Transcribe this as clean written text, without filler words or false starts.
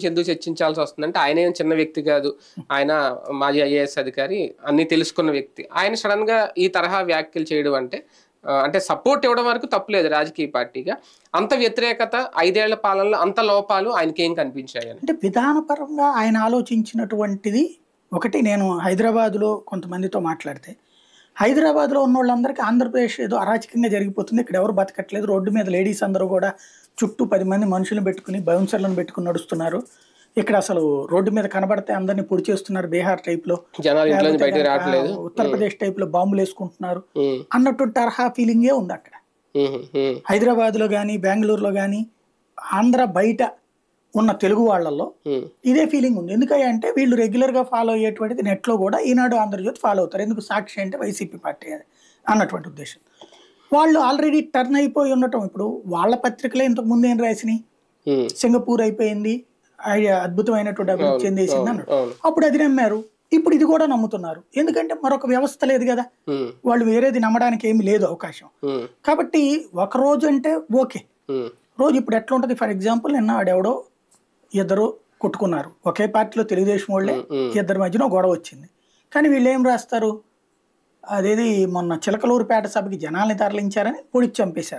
ఎందుకు చర్చించాల్సి వస్తుందంటే ఆయన ఏం చిన్న వ్యక్తి కాదు. ఆయన మాజీ ఐఏఎస్ అధికారి, అన్నీ తెలుసుకున్న వ్యక్తి. ఆయన సడెన్‌గా ఈ తరహా వ్యాఖ్యలు చేయడం అంటే అంటే సపోర్ట్ ఇవ్వడం వరకు తప్పులేదు రాజకీయ పార్టీగా. అంత వ్యతిరేకత 5 ఏళ్ల పాలనలో అంత లోపాలు ఆయనకేం కనిపించాయని? అంటే విధానపరంగా ఆయన ఆలోచించినటువంటిది ఒకటి నేను హైదరాబాద్‌లో కొంతమందితో మాట్లాడితే, హైదరాబాద్‌లో ఉన్నోళ్ళందరికీ ఆంధ్రప్రదేశ్ ఏదో అరాచకంగా జరిగిపోతుంది. ఇక్కడ ఎవరు బతకట్లేదు. రోడ్డు మీద లేడీస్ అందరూ గూడా చుట్టూ 10 మంది మనుషులను పెట్టుకొని, బౌన్సర్‌లను పెట్టుకొని నడుస్తున్నారు. ఇక్కడ అసలు రోడ్డు మీద కనబడితే అందరిని పొడి చేస్తున్నారు బీహార్ టైప్‌లో. జనాలు ఇంట్లో నుంచి లేకపోతే బయటికి గనక రావట్లేదు. ఉత్తరప్రదేశ్ టైప్‌లో బాంబులేసుకుంటున్నారు హ్మ్. అన్నటువంటి తరహా ఫీలింగే ఉందక్కడ. హుహు. హ్మ్. హైదరాబాద్‌లో గానీ, బెంగుళూరులో గానీ, ఆంధ్ర బయట ఉన్న తెలుగు వాళ్ళల్లో హ్మ్. ఇదే ఫీలింగ్ ఉంది. ఎందుకంటే వీళ్ళు రెగ్యులర్‌గా ఫాలో అయ్యేటువంటిది నెట్‌లో గూడా ఈనాడు, ఆంధ్రజ్యోతి ఫాలో అవుతారు. ఎందుకు సాక్షి అంటే వైసీపీ పార్టీ అది అన్నటువంటి ఉద్దేశం. వాళ్ళు ఆల్రెడీ టర్న్ అయిపోయి ఉండటం. ఇప్పుడు వాళ్ళ పత్రికలే ఇంతకు ముందు ఏం రాసినాయి? హ్మ్. సింగపూర్ అయిపోయింది. అద్భుతమైనటువంటి అభివృద్ధి అవును. చెందేసింది అవును. అన్నాడు. అవును. అప్పుడు అది నమ్మారు. ఇప్పుడు ఇది కూడా నమ్ముతున్నారు. ఎందుకంటే మరొక వ్యవస్థ లేదు గదా! హ్మ్. వాళ్ళు వేరేది నమ్మడానికి ఏమి లేదు అవకాశం. హ్మ్. కాబట్టి ఒకరోజు అంటే ఓకే. హ్మ్. రోజు ఇప్పుడు ఎట్లా ఉంటది ఫర్ ఎగ్జాంపుల్ నిన్న ఆడెవడో ఇద్దరు కొట్టుకున్నారు. ఒకే పార్టీలో తెలుగుదేశం వాళ్ళే హ్మ్. హ్మ్. ఇద్దరి మధ్యన గొడవ వచ్చింది. కానీ వీళ్ళు ఏం రాస్తారు? అదేది మొన్న చిలకలూరుపేట సభకి జనాల్ని తరలించారని పొడిచి చంపేశారు.